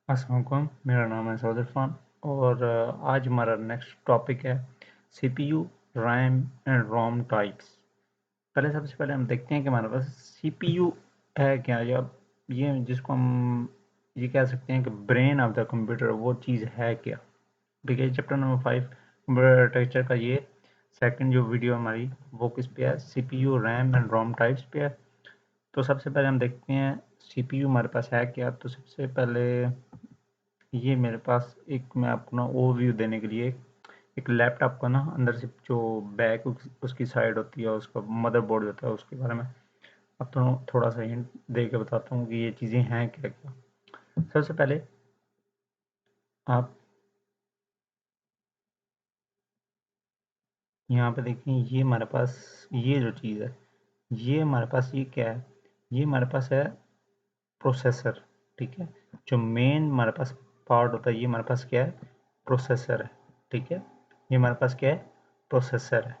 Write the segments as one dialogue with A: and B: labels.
A: अस्सलाम वालेकुम, मेरा नाम है सऊद इरफान और आज हमारा नेक्स्ट टॉपिक है CPU, RAM and ROM types. सबसे पहले हम देखते हैं कि हमारे पास सीपीयू है क्या, या ये जिसको हम ये कह सकते हैं कि ब्रेन ऑफ द कंप्यूटर, वो चीज़ है क्या। ठीक है, चैप्टर नंबर 5 कंप्यूटर आर्किटेक्चर का ये सेकंड जो वीडियो हमारी वो किस पे है, CPU, RAM and ROM types पे है। तो सबसे पहले हम देखते हैं सीपीयू हमारे पास है क्या। तो सबसे पहले ये मेरे पास एक, मैं आपको ना ओवरव्यू देने के लिए एक लैपटॉप का ना अंदर से जो बैक उसकी साइड होती है, उसका मदरबोर्ड होता है, उसके बारे में अब तो थोड़ा सा हिंट दे के बताता हूँ कि ये चीज़ें हैं क्या क्या। सबसे पहले आप यहाँ पे देखें, ये हमारे पास ये जो चीज़ है, ये हमारे पास ये क्या है, ये हमारे पास है प्रोसेसर। ठीक है, जो मेन हमारे पास पार्ट होता है, ये हमारे पास क्या है, प्रोसेसर है। ठीक है, ये हमारे पास क्या है, प्रोसेसर है।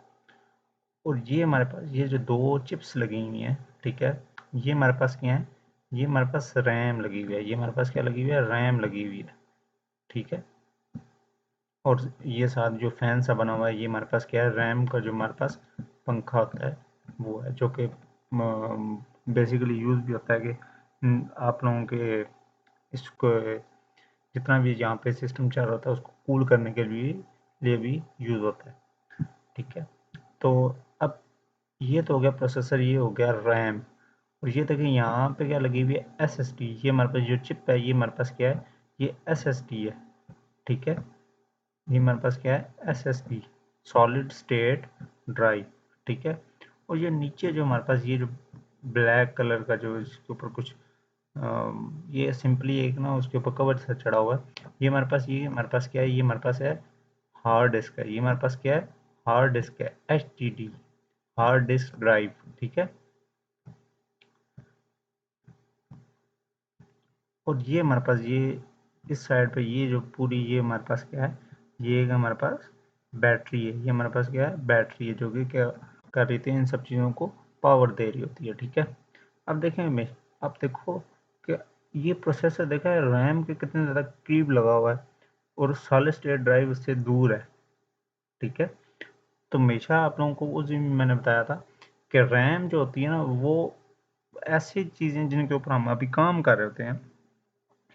A: और ये हमारे पास ये जो दो चिप्स लगी हुई हैं, ठीक है, ये हमारे पास क्या है, ये हमारे पास रैम लगी हुई है। ये हमारे पास क्या लगी हुई है, रैम लगी हुई है। ठीक है, और ये साथ जो फैन सा बना हुआ है, ये हमारे पास क्या है, रैम का जो हमारे पास पंखा होता है वो है, जो कि बेसिकली यूज़ भी होता है कि आप लोगों के इसको जितना भी यहाँ पे सिस्टम चल रहा होता है उसको कूल करने के लिए भी यूज़ होता है। ठीक है, तो अब ये तो हो गया प्रोसेसर, ये हो गया रैम। और ये देखिए यहाँ पे क्या लगी हुई है, एसएसडी। ये हमारे पास जो चिप है, ये हमारे पास क्या है, ये एसएसडी है। ठीक है, ये हमारे पास क्या है, एसएसडी, सॉलिड स्टेट ड्राइव। ठीक है, और ये नीचे जो हमारे पास ये जो ब्लैक कलर का जो इसके ऊपर कुछ ये सिंपली एक ना उसके ऊपर कवर सा चढ़ा हुआ है, ये हमारे पास, ये हमारे पास क्या है, ये हमारे पास है हार्ड डिस्क है। ये हमारे पास क्या है, हार्ड डिस्क है, एचडीडी, हार्ड डिस्क ड्राइव। ठीक है, और ये हमारे पास ये इस साइड पे ये जो पूरी ये हमारे पास क्या है, ये एक हमारे पास बैटरी है। ये हमारे पास क्या है, बैटरी है, जो कि क्या कर रही थी, इन सब चीज़ों को पावर दे रही होती है। ठीक है, अब देखें मैं, अब देखो कि ये प्रोसेसर देखा है रैम के कितने ज़्यादा करीब लगा हुआ है और सॉलिड स्टेट ड्राइव उससे दूर है। ठीक है, तो हमेशा आप लोगों को उस दिन मैंने बताया था कि रैम जो होती है ना, वो ऐसी चीज़ें जिनके ऊपर हम अभी काम कर रहे होते हैं,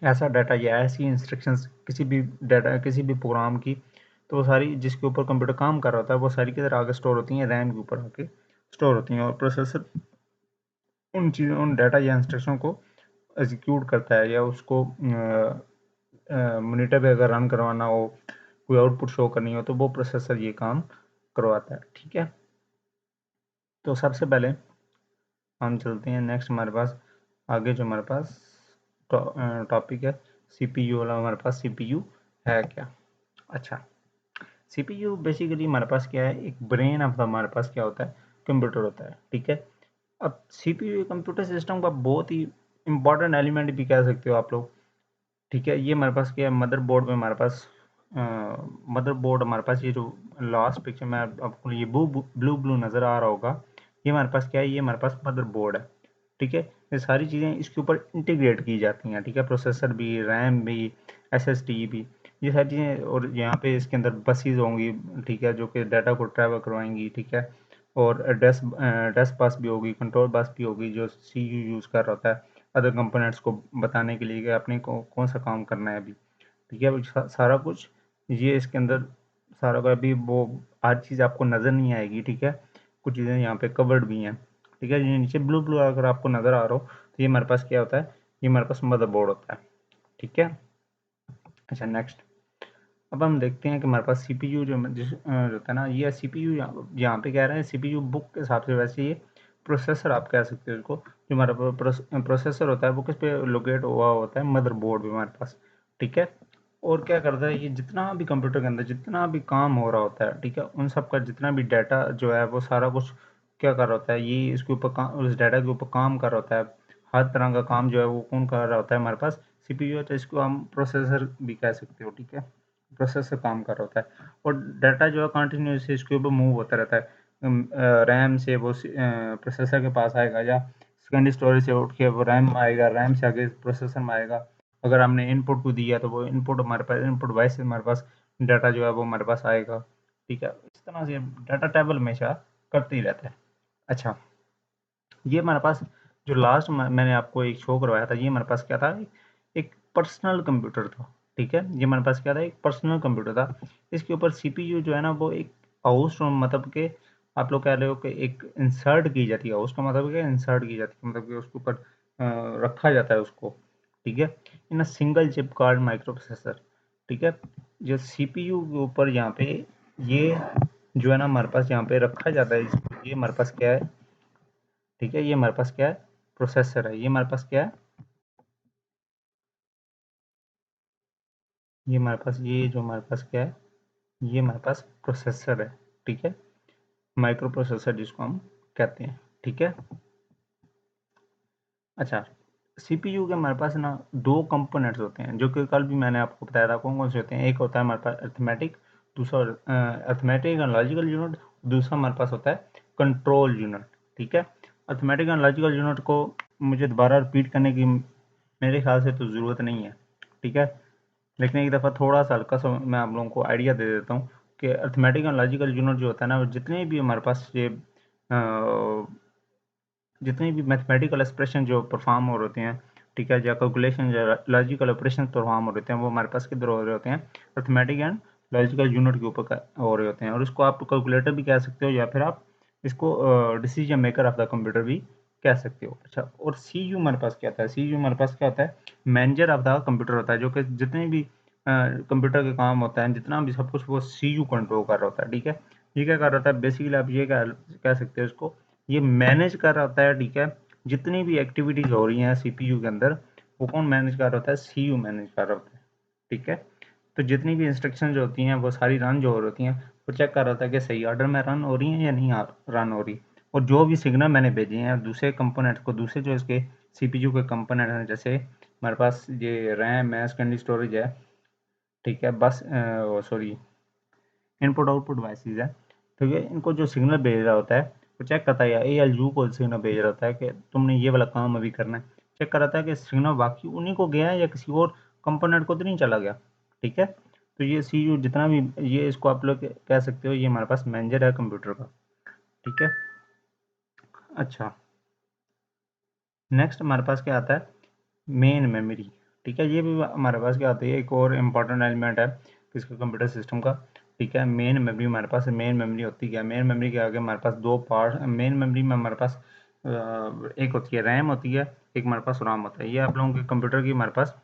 A: ऐसा डाटा या ऐसी इंस्ट्रक्शंस किसी भी डाटा किसी भी प्रोग्राम की, तो वो सारी जिसके ऊपर कंप्यूटर काम कर रहा होता है, वो सारी की तरह आगे स्टोर होती हैं, रैम के ऊपर आके स्टोर होती हैं। और प्रोसेसर उन चीज़ों, उन डाटा या इंस्ट्रक्शन को एग्जीक्यूट करता है, या उसको मॉनिटर पे अगर रन करवाना हो, कोई आउटपुट शो करनी हो, तो वो प्रोसेसर ये काम करवाता है। ठीक है, तो सबसे पहले हम चलते हैं नेक्स्ट, हमारे पास आगे जो हमारे पास टॉपिक है सीपीयू वाला। हमारे पास सीपीयू है क्या। अच्छा, सीपीयू बेसिकली हमारे पास क्या है, एक ब्रेन ऑफ द हमारे पास क्या होता है, कंप्यूटर होता है। ठीक है, अब सीपीयू कंप्यूटर सिस्टम का बहुत ही इंपॉर्टेंट एलिमेंट भी कह सकते हो आप लोग। ठीक है, ये हमारे पास क्या है, मदरबोर्ड में हमारे पास मदरबोर्ड हमारे पास ये जो लास्ट पिक्चर में आपको ये ब्लू ब्लू नज़र आ रहा होगा, ये हमारे पास क्या है, ये हमारे पास मदरबोर्ड है। ठीक है, ये सारी चीज़ें इसके ऊपर इंटीग्रेट की जाती हैं। ठीक है, प्रोसेसर भी, रैम भी, एसएसडी भी, ये सारी चीज़ें। और यहाँ पे इसके अंदर बसेस होंगी, ठीक है, जो कि डाटा को ट्रैवल करवाएंगी। ठीक है, और डेस्क बस भी होगी, कंट्रोल बस भी होगी, जो सीयू यूज़ कर रहा होता है अदर कंपोनेंट्स को बताने के लिए कि आपने कौन सा काम करना है अभी। ठीक है, सारा कुछ ये इसके अंदर सारा का अभी वो हर चीज़ आपको नज़र नहीं आएगी। ठीक है, कुछ चीज़ें यहाँ पे कवर्ड भी हैं। ठीक है, ये नीचे ब्लू ब्लू अगर आपको नज़र आ रहा हो, तो ये हमारे पास क्या होता है, ये हमारे पास मदरबोर्ड होता है। ठीक है, अच्छा नेक्स्ट, अब हम देखते हैं कि हमारे पास सीपीयू जो जो होता है ना, ये सीपीयू यहाँ पे कह रहे हैं सीपीयू बुक के हिसाब से, वैसे ये प्रोसेसर आप कह सकते हो इसको। जो हमारा प्रोसेसर होता है वो किस पे लोकेट हुआ होता है, मदरबोर्ड भी हमारे पास। ठीक है, और क्या करता है, ये जितना भी कंप्यूटर के अंदर जितना भी काम हो रहा होता है, ठीक है, उन सब का जितना भी डाटा जो है, वो सारा कुछ क्या कर रहा होता है, ये इसके ऊपर उस डाटा के ऊपर काम कर रहा होता है। हर तरह का काम जो है वो कौन कर रहा होता है, हमारे पास सीपीयू है, तो इसको हम प्रोसेसर भी कह सकते हो। ठीक है, प्रोसेसर काम कर रहा होता है, और डाटा जो है कंटिन्यूसली इसके ऊपर मूव होता रहता है। रैम से वो प्रोसेसर के पास आएगा, या सेकेंडरी स्टोरेज से उठ के वो रैम में आएगा, रैम से आगे प्रोसेसर में आएगा। अगर हमने इनपुट को दिया तो वो इनपुट हमारे पास, इनपुट वाइज से हमारे पास डाटा जो है वो हमारे पास आएगा। ठीक है, इस तरह से डाटा टेबल हमेशा करते ही रहता है। अच्छा, ये हमारे पास जो लास्ट मैंने आपको एक शो करवाया था, ये हमारे पास क्या था, एक पर्सनल कंप्यूटर था। ठीक है, ये हमारे पास क्या था, एक पर्सनल कंप्यूटर था। इसके ऊपर सीपीयू जो है ना वो एक हाउस मतलब के, आप लोग कह रहे हो कि एक इंसर्ट की जाती है, हाउस का मतलब क्या, इंसर्ट की जाती है, मतलब कि उसके ऊपर रखा जाता है उसको। ठीक है, in a single chip card microprocessor. ठीक है, जो सीपीयू के ऊपर यहाँ पे ये जो है ना हमारे पास यहाँ पे रखा जाता है, ये हमारे पास क्या है, ठीक है, ये हमारे पास क्या है, प्रोसेसर है। ये हमारे पास क्या है, ये हमारे पास, ये जो हमारे पास क्या है, ये हमारे पास प्रोसेसर है। ठीक है, माइक्रो प्रोसेसर जिसको हम कहते हैं। ठीक है, अच्छा, सीपीयू के हमारे पास ना दो कंपोनेंट्स होते हैं, जो कि कल भी मैंने आपको बताया था कौन कौन से होते हैं। एक होता है हमारे पास अर्थमेटिक, दूसरा अर्थमेटिक एंड लॉजिकल यूनिट, दूसरा हमारे पास होता है कंट्रोल यूनिट। ठीक है, अर्थमेटिक एंड लॉजिकल यूनिट को मुझे दोबारा रिपीट करने की मेरे ख्याल से तो ज़रूरत नहीं है। ठीक है, लेकिन एक दफ़ा थोड़ा सा हल्का सा मैं आप लोगों को आइडिया दे देता हूँ कि अर्थमेटिक एंड लॉजिकल यूनिट जो होता है ना, जितने भी हमारे पास ये जितने भी मैथमेटिकल एक्सप्रेशन जो परफॉर्म हो रहे होते हैं, ठीक है, या कैलकुलेशन या लॉजिकल ऑपरेशन परफॉर्म हो रहे होते हैं, वो हमारे पास किधर हो रहे होते हैं, अर्थमेटिक एंड लॉजिकल यूनिट के ऊपर हो रहे होते हैं। और इसको आप कैलकुलेटर भी कह सकते हो, या फिर आप इसको decision maker of the computer भी कह सकते हो। अच्छा, और सी यू हमारे पास क्या होता है, सी यू हमारे पास क्या होता है, मैनेजर ऑफ द कंप्यूटर होता है, जो कि जितने भी कंप्यूटर के काम होता है, जितना भी सब कुछ वो सी यू कंट्रोल कर रहा होता है। ठीक है, ये क्या कर रहा होता है, बेसिकली आप ये कह सकते हो इसको, ये मैनेज कर रहा होता है। ठीक है, जितनी भी एक्टिविटीज हो रही हैं सीपीयू के अंदर, वो कौन मैनेज कर रहा होता है, सीयू मैनेज कर रहा होता है। ठीक है, तो जितनी भी इंस्ट्रक्शन जो होती हैं वो सारी रन जो हो रही होती हैं, वो चेक कर रहा होता है कि सही ऑर्डर में रन हो रही हैं या नहीं रन हो रही। और जो भी सिग्नल मैंने भेजे हैं दूसरे कंपोनेंट को, दूसरे जो इसके सीपीयू के कंपोनेंट हैं, जैसे हमारे पास ये रैम है, सेकेंडरी स्टोरेज है, ठीक है, बस सॉरी, इनपुट आउटपुट डिवाइसेस है, तो ये इनको जो सिग्नल भेज रहा होता है, वो चेक करता है, या ए एल यू को सिग्नल भेज रहा होता है कि तुमने ये वाला काम अभी करना है। चेक कर रहा था कि सिग्नल बाकी उन्हीं को गया है या किसी और कंपोनेंट को तो नहीं चला गया। ठीक है, तो ये सी यू जितना भी, ये इसको आप लोग कह सकते हो, ये हमारे पास मैनेजर है कंप्यूटर का। ठीक है, अच्छा, नेक्स्ट हमारे पास क्या आता है, मेन मेमोरी। ठीक है, ये भी हमारे पास क्या आती है, एक और इम्पॉर्टेंट एलिमेंट है किसका, कंप्यूटर सिस्टम का। ठीक है, मेन मेमोरी हमारे पास, मेन मेमोरी होती क्या है, मेन मेमोरी के आगे हमारे पास दो पार्ट, मेन मेमोरी में हमारे पास एक होती है रैम होती है, एक हमारे पास रोम होता है। ये आप लोगों के कंप्यूटर की हमारे पास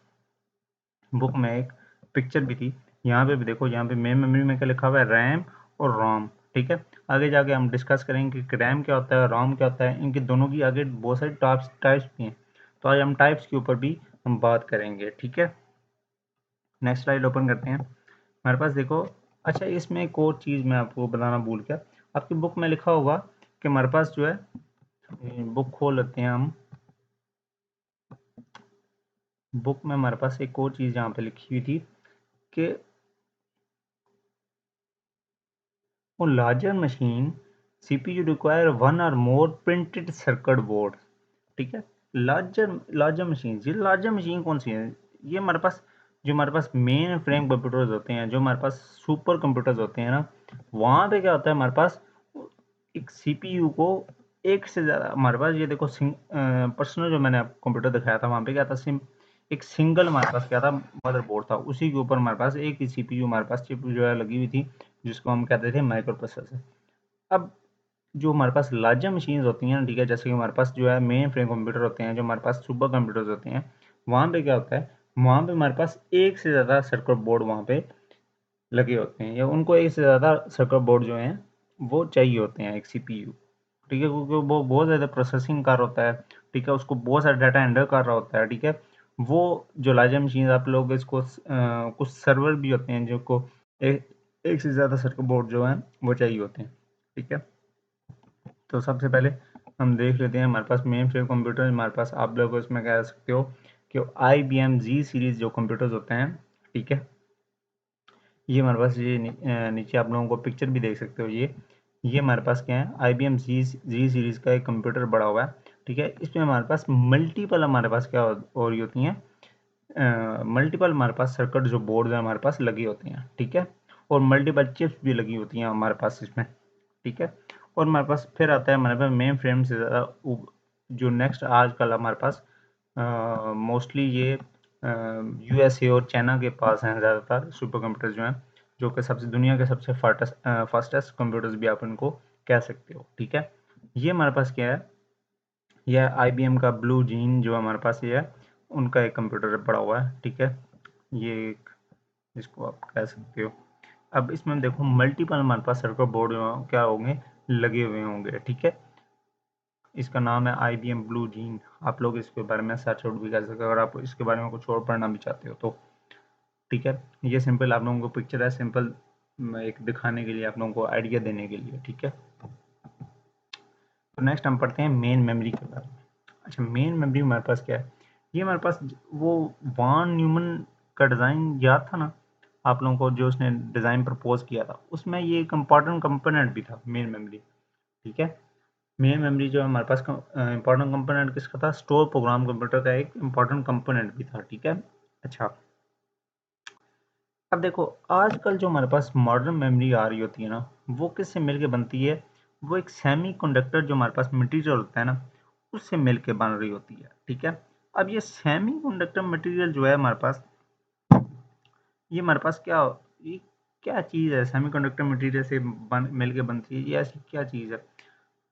A: बुक में एक पिक्चर भी थी, यहाँ पे भी देखो, यहाँ पे मेन मेमोरी में क्या लिखा हुआ है, रैम और रोम। ठीक है, आगे जाके हम डिस्कस करेंगे कि रैम क्या होता है, रोम क्या होता है, इनके दोनों की आगे बहुत सारी टाइप्स भी हैं, तो आज हम टाइप्स के ऊपर भी हम बात करेंगे। ठीक है, नेक्स्ट स्लाइड ओपन करते हैं, हमारे पास देखो। अच्छा, इसमें एक और चीज़ मैं आपको बताना भूल गया, आपकी बुक में लिखा होगा कि हमारे पास जो है, बुक खोल लेते हैं हम, बुक में हमारे पास एक और चीज़ यहाँ पे लिखी हुई थी कि on larger machine CPU require one or more printed circuit board। ठीक है, लार्जर मशीन, ये लार्जर मशीन कौन सी है, ये हमारे पास जो हमारे पास मेन फ्रेम कंप्यूटर्स होते हैं, जो हमारे पास सुपर कंप्यूटर्स होते हैं ना, वहाँ पे क्या होता है, हमारे पास एक सीपीयू को एक से ज़्यादा, हमारे पास ये देखो पर्सनल जो मैंने आपको कंप्यूटर दिखाया था, वहाँ पे क्या था, एक सिंगल हमारे पास क्या था, मदरबोर्ड था, उसी के ऊपर हमारे पास एक ही सीपीयू हमारे पास चिप जो है लगी हुई थी, जिसको हम कहते थे माइक्रो प्रोसेसर। अब जो हमारे पास लार्जर मशीन्स होती हैं, ठीक है, जैसे कि हमारे पास जो है मेन फ्रेम कंप्यूटर होते हैं, जो हमारे पास सुपर कंप्यूटर्स होते हैं, वहाँ पे क्या होता है, वहाँ पे हमारे पास एक से ज़्यादा सर्किट बोर्ड वहाँ पे लगे होते हैं, या उनको एक से ज़्यादा सर्किट बोर्ड जो हैं वो चाहिए होते हैं एक सीपीयू। ठीक है, क्योंकि वो बहुत ज़्यादा प्रोसेसिंग कर होता है। ठीक है, उसको बहुत सारा डाटा हैंडल कर रहा होता है। ठीक है, वो जो लार्जर मशीन आप लोग इसको कुछ सर्वर भी होते हैं जो को एक से ज़्यादा सर्किट बोर्ड जो हैं वो चाहिए होते हैं। ठीक है, तो सबसे पहले हम देख लेते हैं, हमारे पास मेन फ्रेम कंप्यूटर, हमारे पास आप लोग इसमें कह सकते हो कि IBM जी सीरीज़ जो कंप्यूटर्स होते हैं। ठीक है, ये हमारे पास ये नीचे आप लोगों को पिक्चर भी देख सकते हो, ये हमारे पास क्या है, IBM जी सीरीज़ का एक कंप्यूटर बड़ा हुआ है। ठीक है, इसमें हमारे पास मल्टीपल, हमारे पास क्या हो रही होती हैं, मल्टीपल हमारे पास सर्किट जो बोर्ड है हमारे पास लगी होती हैं, ठीक है, और मल्टीपल चिप्स भी लगी होती हैं हमारे पास इसमें, ठीक है। और हमारे पास फिर आता है हमारे पास मेन फ्रेम से ज़्यादा जो नेक्स्ट आजकल हमारे पास मोस्टली ये यूएसए और चाइना के पास हैं ज़्यादातर सुपर कंप्यूटर जो हैं, जो कि सबसे दुनिया के सबसे फास्टेस्ट कंप्यूटर्स भी आप इनको कह सकते हो, ठीक है। ये हमारे पास क्या है, यह IBM का ब्लू जीन जो हमारे पास ये है, उनका एक कंप्यूटर पड़ा हुआ है, ठीक है। ये एक इसको आप कह सकते हो। अब इसमें देखो मल्टीपल हमारे पास सर्किट बोर्ड क्या होंगे, लगे हुए होंगे, ठीक है। इसका नाम है IBM ब्लू जीन। आप लोग इसके बारे में सर्च आउट भी कर सकते हो अगर आप इसके बारे में कुछ और पढ़ना भी चाहते हो तो, ठीक है। ये सिंपल आप लोगों को पिक्चर है, सिंपल एक दिखाने के लिए, आप लोगों को आइडिया देने के लिए, ठीक है। तो नेक्स्ट हम पढ़ते हैं मेन मेमोरी के बारे में। अच्छा, मेन मेमोरी हमारे पास क्या है, ये हमारे पास वो वॉन न्यूमन का डिज़ाइन याद था ना आप लोगों को, जो उसने डिज़ाइन प्रपोज किया था, उसमें ये एक इम्पॉर्टेंट कंपोनेंट भी था मेन मेमोरी, ठीक है। मेन मेमोरी जो हमारे पास इंपॉर्टेंट कंपोनेंट किसका था, स्टोर प्रोग्राम कंप्यूटर का एक इंपॉर्टेंट कंपोनेंट भी था, ठीक है। अच्छा, अब देखो आजकल जो हमारे पास मॉडर्न मेमोरी आ रही होती है ना, वो किससे मिलके बनती है, वो एक सेमी कंडक्टर जो हमारे पास मटेरियल होता है ना, उससे मिलके बन रही होती है, ठीक है। अब ये सेमी कंडक्टर मटेरियल जो है हमारे पास, ये हमारे पास क्या, ये क्या चीज़ है, सेमी कंडक्टर मटेरियल से मिलके बनती है, ये ऐसी क्या चीज़ है।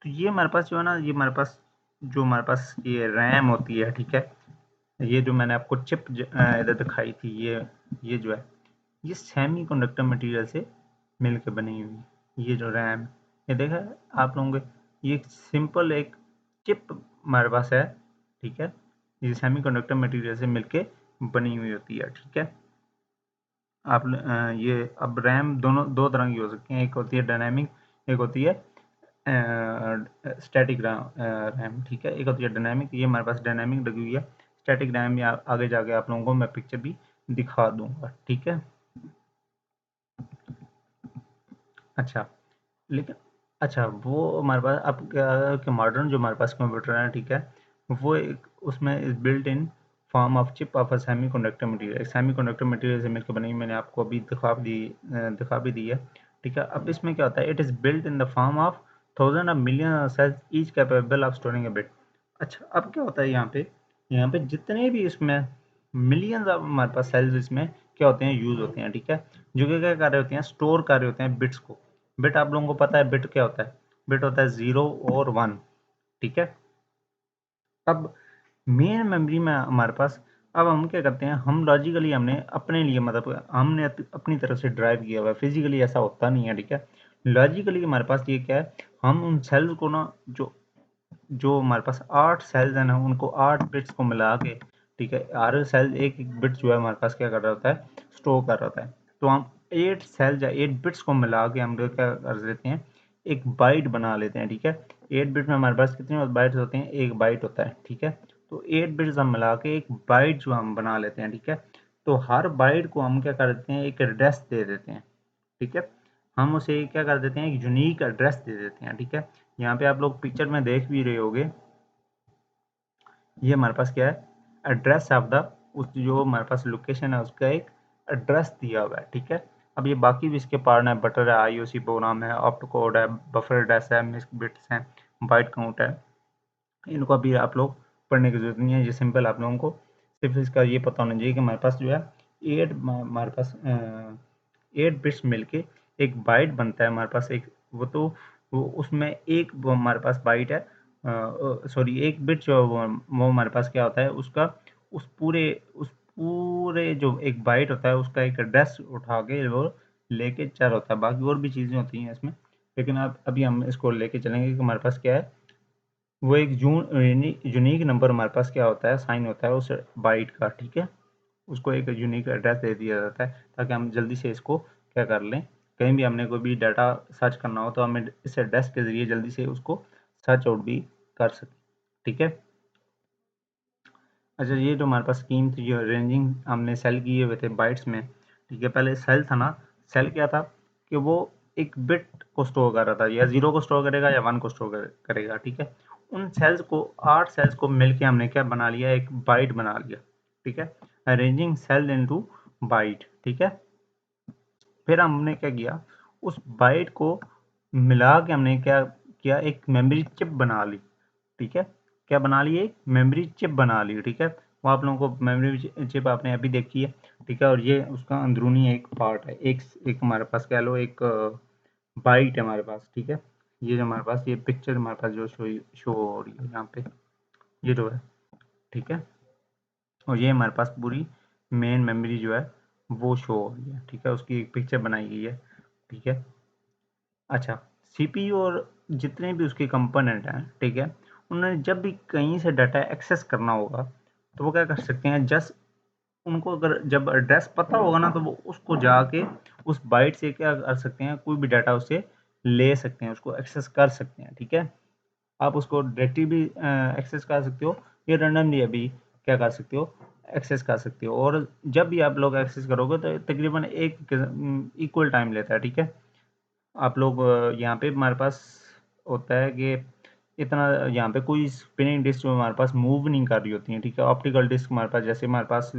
A: तो ये हमारे पास जो है ना, ये हमारे पास जो हमारे पास ये रैम होती है, ठीक है। ये जो मैंने आपको चिप इधर दिखाई थी, ये जो है, ये सेमी कंडक्टर मटेरियल से मिलकर बनी हुई, ये जो रैम, ये देखा है आप लोगों के, ये सिंपल एक चिप हमारे पास है, ठीक है। ये सेमी कंडक्टर मटेरियल से मिलके बनी हुई होती है, ठीक है। आप ये अब रैम दोनों दो तरह की हो सकती हैं, एक होती है डायनामिक, एक होती है स्टैटिक रैम, ठीक है। एक होती है डायनामिक, ये हमारे पास डायनामिक लगी हुई है। स्टैटिक रैम या आगे जाके आप लोगों को मैं पिक्चर भी दिखा दूंगा, ठीक है। अच्छा, लेकिन अच्छा वो हमारे पास अब क्या कि मॉडर्न जो हमारे पास कंप्यूटर है, ठीक है, वो एक उसमें is built in form of chip of a semi conductor material, semi conductor material से मिलकर बनी, मैंने आपको अभी दिखा भी दी है, ठीक है। अब इसमें क्या होता है, it is built in the form of thousand of million cells each capable of storing a bit. अच्छा, अब क्या होता है यहाँ पे जितने भी इसमें मिलियंस ऑफ हमारे पास सेल्स इसमें क्या होते हैं, यूज होते हैं, ठीक है। जो कि क्या कर रहे होते हैं, स्टोर कर रहे होते हैं बिट्स को। बिट आप लोगों को पता है बिट क्या होता है, बिट होता है 0 और 1, ठीक है। अब मेन मेमोरी में हमारे पास, अब हम क्या करते हैं, हम लॉजिकली हमने अपने लिए मतलब हमने अपनी तरफ से ड्राइव किया हुआ है, फिजिकली ऐसा होता नहीं है, ठीक है। लॉजिकली हमारे पास ये क्या है, हम उन सेल्स को ना, जो जो हमारे पास 8 सेल्स हैं ना, उनको 8 बिट्स को मिला के, ठीक है, हर सेल एक एक बिट जो है हमारे पास क्या कर रहा होता है, स्टोर कर रहा होता है। तो हम 8 सेल्स या 8 बिट्स को मिला के हम लोग क्या कर देते हैं, एक बाइट बना लेते हैं, ठीक है। 8 बिट में हमारे पास कितने बाइट्स होते हैं, एक बाइट होता है, ठीक है। तो 8 बिट्स हम मिला के एक बाइट जो हम बना लेते हैं, ठीक है। तो हर बाइट को हम क्या कर देते हैं, एक एड्रेस दे देते हैं, ठीक है। हम उसे क्या कर देते हैं, एक यूनिक एड्रेस दे देते हैं, ठीक है। यहाँ पे आप लोग पिक्चर में देख भी रहे होगे, ये हमारे पास क्या है, एड्रेस ऑफ द, उस जो हमारे पास लोकेशन है उसका एक एड्रेस दिया हुआ है, ठीक है। अब ये बाकी भी इसके पार्ट है, बटर है, IOC प्रोग्राम है, ऑप्ट कोड है, बफर एड्रेस है, मिस्क बिट्स हैं, बाइट काउंट है, इनको अभी आप लोग पढ़ने की जरूरत नहीं है। ये सिंपल आप लोगों को सिर्फ इसका ये पता होना चाहिए कि हमारे पास जो है एट हमारे पास 8 बिट्स मिलके एक बाइट बनता है हमारे पास, एक वो उसमें एक वो हमारे पास बाइट है, सॉरी एक बिट जो वो हमारे पास क्या होता है, उसका उस पूरे जो एक बाइट होता है उसका एक एड्रेस उठा के वो लेके चल होता है। बाकी और भी चीज़ें होती हैं इसमें, लेकिन अब अभी हम इसको लेके चलेंगे कि हमारे पास क्या है, वो एक यूनिक नंबर हमारे पास क्या होता है, साइन होता है उस बाइट का, ठीक है। उसको एक यूनिक एड्रेस दे दिया जाता है ताकि हम जल्दी से इसको क्या कर लें, कहीं भी हमने कोई भी डाटा सर्च करना हो तो हमें इस एड्रेस के ज़रिए जल्दी से उसको सर्च आउट भी कर सकें, ठीक है। अच्छा, ये जो हमारे पास स्कीम थी, जो रेंजिंग हमने सेल किए हुए थे बाइट्स में, ठीक है। पहले सेल था ना, सेल क्या था कि वो एक बिट को स्टोर कर रहा था, या 0 को स्टोर करेगा या 1 को स्टोर करेगा, ठीक है। उन सेल्स को 8 सेल्स को मिलके हमने क्या बना लिया, एक बाइट बना लिया, ठीक है, अरेंजिंग सेल इनटू बाइट, ठीक है। फिर हमने क्या किया, उस बाइट को मिला के हमने क्या किया, एक मेमोरी चिप बना ली, ठीक है। क्या बना ली, एक मेमोरी चिप बना ली, ठीक है। वो आप लोगों को मेमोरी चिप आपने अभी देखी है, ठीक है। और ये उसका अंदरूनी एक पार्ट है, एक एक हमारे पास कह लो एक बाइट है हमारे पास, ठीक है। ये जो हमारे पास ये पिक्चर हमारे पास जो शो हो रही है यहाँ पे, ये जो है, ठीक है। और ये हमारे पास पूरी मेन मेमोरी जो है वो शो हो रही है, ठीक है। उसकी एक पिक्चर बनाई गई है, ठीक है। अच्छा, सीपीयू और जितने भी उसके कंपोनेंट हैं, ठीक है, उन्होंने जब भी कहीं से डाटा एक्सेस करना होगा तो वो क्या कर सकते हैं, जस्ट उनको अगर जब एड्रेस पता होगा ना तो वो उसको जाके उस बाइट से क्या कर सकते हैं, कोई भी डाटा उससे ले सकते हैं, उसको एक्सेस कर सकते हैं, ठीक है। आप उसको डायरेक्टली भी एक्सेस कर सकते हो या रैंडमली अभी क्या कर सकते हो, एक्सेस कर सकते हो। और जब भी आप लोग एक्सेस करोगे तो तकरीबन एक इक्वल टाइम लेता है, ठीक है। आप लोग यहाँ पे हमारे पास होता है कि इतना यहाँ पे कोई स्पिनिंग डिस्क हमारे पास मूव नहीं कर रही होती है, ठीक है। ऑप्टिकल डिस्क हमारे पास, जैसे हमारे पास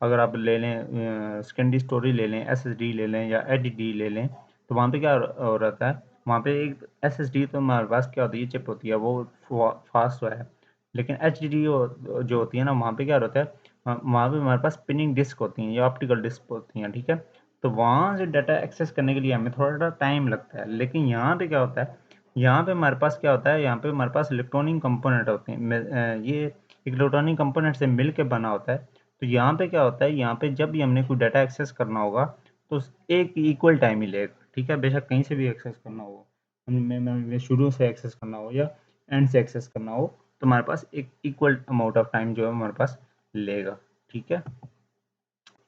A: अगर आप ले लें सेकेंडरी स्टोरेज ले लें, एसएसडी ले लें या एचडीडी ले लें, तो वहाँ पे क्या हो रहता है, वहाँ पे एक एसएसडी तो हमारे पास क्या होती है, चिप होती है, वो फास्ट है। लेकिन एचडीडी जो होती है ना, वहाँ पे क्या होता है, वहाँ पे हमारे पास स्पिनिंग डिस्क होती हैं या ऑप्टिकल डिस्क होती हैं, ठीक है। तो वहाँ से डाटा एक्सेस करने के लिए हमें थोड़ा टाइम लगता है। लेकिन यहाँ पे क्या होता है, यहाँ पे हमारे पास क्या होता है, यहाँ पे हमारे पास इलेक्ट्रॉनिक कंपोनेंट होते हैं, ये इलेक्ट्रॉनिक कंपोनेंट से मिल के बना होता है। तो यहाँ पे क्या होता है, यहाँ पे जब भी हमने कोई डाटा एक्सेस करना होगा तो एक इक्वल टाइम ही लेगा, ठीक है। बेशक कहीं से भी एक्सेस करना हो, हमें शुरू से एक्सेस करना हो या एंड से एक्सेस करना हो, तो हमारे पास एक इक्वल अमाउंट ऑफ टाइम जो है हमारे पास लेगा, ठीक है।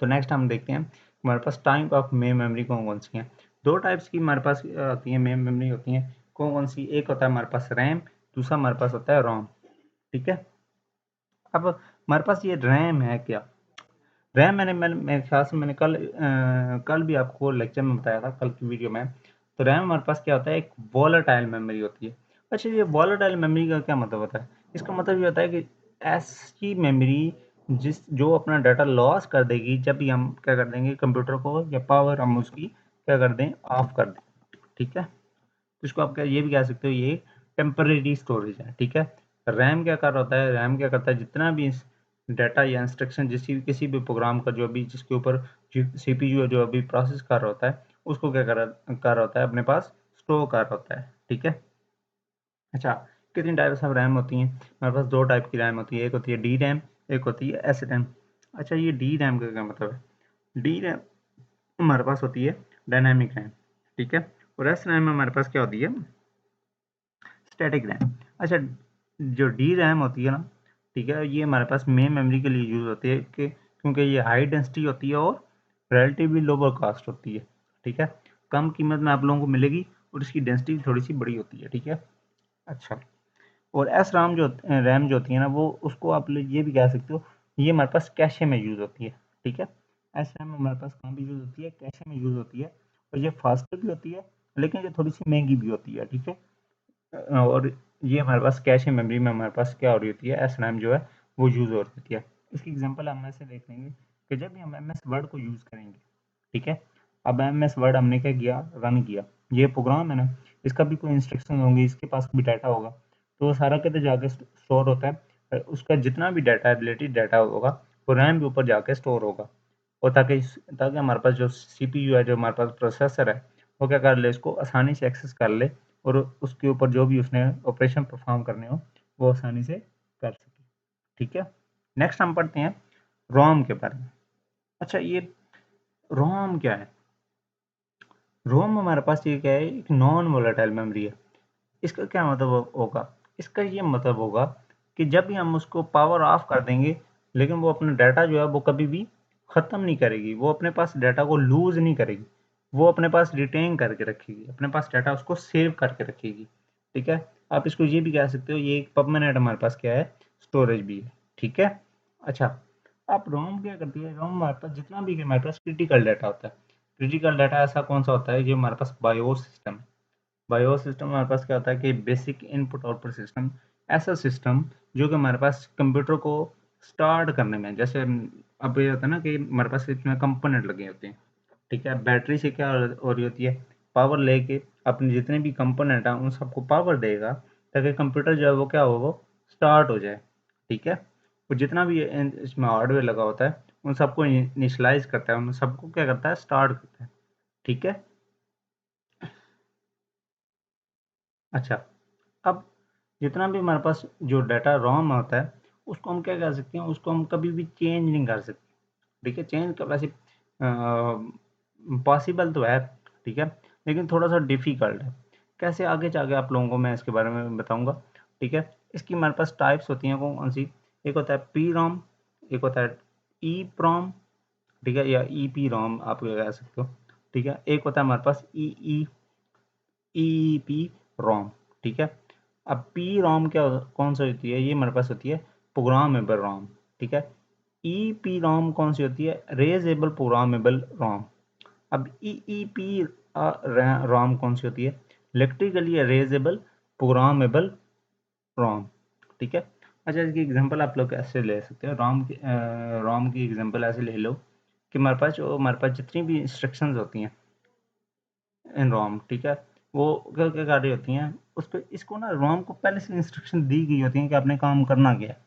A: तो नेक्स्ट हम देखते हैं हमारे पास टाइप ऑफ मेन मेमोरी कौन कौन सी हैं। दो टाइप्स की हमारे पास आती है मेन मेमोरी होती हैं, कौन कौन सी, एक होता है हमारे पास रैम, दूसरा हमारे पास होता है रोम, ठीक है। अब हमारे पास ये रैम है क्या, रैम मैंने मेरे ख्याल से मैंने कल भी आपको लेक्चर में बताया था, कल की वीडियो में। तो रैम हमारे पास क्या होता है, एक वॉलेटाइल मेमोरी होती है। अच्छा, ये वॉलेटाइल मेमोरी का क्या मतलब होता है, इसका मतलब ये होता है कि ऐसी मेमोरी जो अपना डाटा लॉस कर देगी जब भी हम क्या कर देंगे कंप्यूटर को, या पावर हम उसकी क्या कर दें, ऑफ कर दें, ठीक है। तो इसको आप क्या ये भी कह सकते हो, ये टेम्परेरी स्टोरेज है, ठीक है। रैम क्या कर होता है, रैम क्या करता है, जितना भी डाटा या इंस्ट्रक्शन किसी भी प्रोग्राम का जो भी जिसके ऊपर सीपीयू जो अभी प्रोसेस कर रहा होता है, उसको क्या कर होता है, अपने पास स्टोर कर होता है, ठीक है। अच्छा, कितनी टाइप्स ऑफ रैम होती हैं, हमारे पास दो टाइप की रैम होती है, एक होती है डी रैम, एक होती है एस रैम। अच्छा, ये डी रैम का क्या मतलब है, डी रैम हमारे पास होती है डायनामिक रैम, ठीक है। और एस रैम में हमारे पास क्या होती है, स्टैटिक रैम। अच्छा, जो डी रैम होती है ना, ठीक है, ये हमारे पास मेन मेमोरी के लिए यूज़ होती है कि क्योंकि ये हाई डेंसिटी होती है और रिलेटिवली लोअर कास्ट होती है, ठीक है। कम कीमत में आप लोगों को मिलेगी और इसकी डेंसिटी थोड़ी सी बड़ी होती है, ठीक है। अच्छा, और एस रैम जो होती है ना, वो उसको आप लोग ये भी कह सकते हो, ये हमारे पास कैशे में यूज़ होती है, ठीक है। एस रैम हमारे पास कहाँ भी यूज़ होती है, कैशे में यूज़ होती है। और ये फास्टर भी होती है, लेकिन ये थोड़ी सी महंगी भी होती है, ठीक है। और ये हमारे पास कैश है मेमोरी में हमारे पास क्या हो रही होती है, एस रैम जो है वो यूज़ हो रही होती है। इसकी एग्जांपल हम ऐसे देख लेंगे कि जब भी हम एम एस वर्ड को यूज़ करेंगे, ठीक है। अब एम एस वर्ड हमने क्या किया, रन किया, ये प्रोग्राम है ना, इसका भी कोई इंस्ट्रक्शन होंगे, इसके पास भी डाटा होगा, तो वो सारा किधर जाके स्टोर होता है, उसका जितना भी डाटा है, रिलेटेड डाटा होगा, वो रैम के ऊपर जाके स्टोर होगा। और ताकि हमारे पास जो सीपीयू है, जो हमारे पास प्रोसेसर है, वो क्या कर ले, इसको आसानी से एक्सेस कर ले और उसके ऊपर जो भी उसने ऑपरेशन परफॉर्म करने हो वो आसानी से कर सके, ठीक है। नेक्स्ट हम पढ़ते हैं रोम के बारे में। अच्छा, ये रोम क्या है, रोम हमारे पास ये क्या है, एक नॉन वोलेटाइल मेमोरी है। इसका क्या मतलब होगा, इसका ये मतलब होगा कि जब भी हम उसको पावर ऑफ कर देंगे, लेकिन वो अपना डाटा जो है वो कभी भी ख़त्म नहीं करेगी, वो अपने पास डाटा को लूज़ नहीं करेगी, वो अपने पास रिटेन करके रखेगी, अपने पास डाटा उसको सेव करके रखेगी, ठीक है। आप इसको ये भी कह सकते हो, ये एक परमानेंट हमारे पास क्या है, स्टोरेज भी है, ठीक है। अच्छा, आप रोम क्या करती है, रोम हमारे पास जितना भी हमारे पास क्रिटिकल डाटा होता है, क्रिटिकल डाटा ऐसा कौन सा होता है, जो हमारे पास बायोस सिस्टम है। बायोस सिस्टम हमारे पास क्या होता है कि बेसिक इनपुट आउटपुट सिस्टम, ऐसा सिस्टम जो कि हमारे पास कंप्यूटर को स्टार्ट करने में, जैसे अब ये होता है ना कि हमारे पास इसमें कंपोनेंट लगे होते हैं, ठीक है। बैटरी से क्या हो रही होती है, पावर लेके अपने जितने भी कंपोनेंट हैं उन सबको पावर देगा, ताकि कंप्यूटर जो है वो क्या हो, वो स्टार्ट हो जाए, ठीक है। और जितना भी इसमें हार्डवेयर लगा होता है उन सबको इनिशलाइज करता है, उन सबको क्या करता है, स्टार्ट करता है, ठीक है। अच्छा, अब जितना भी हमारे पास जो डाटा रोम होता है उसको हम क्या कर सकते हैं, उसको हम कभी भी चेंज नहीं कर सकते, ठीक है। चेंज का वैसे पॉसिबल तो है, ठीक है, लेकिन थोड़ा सा डिफिकल्ट है। कैसे, आगे जाके आप लोगों को मैं इसके बारे में बताऊंगा, ठीक है। इसकी हमारे पास टाइप्स होती हैं कौन सी, एक होता है पी रोम, एक होता है ई प्रोम, ठीक है, या ई पी रोम आप कह सकते हो, ठीक है। एक होता है हमारे पास ई ई ई पी रोम, ठीक है। अब पी रोम क्या कौन सी होती है, ये हमारे पास होती है प्रोग्रामेबल रोम, ठीक है। ई पी रोम कौन सी होती है, रेजेबल प्रोग्रामेबल रोम। अब ई ई पी रोम कौन सी होती है, इलेक्ट्रिकली रेजेबल प्रोग्रामेबल रोम, ठीक है। अच्छा, इसकी एग्जांपल आप लोग ऐसे ले सकते हो, रोम की एग्जांपल ऐसे ले लो कि हमारे पास जितनी भी इंस्ट्रक्शंस होती हैं इन रोम, ठीक है, वो क्या क्या कर रही होती हैं उस पर, इसको ना रोम को पहले से इंस्ट्रक्शन दी गई होती हैं कि आपने काम करना क्या है,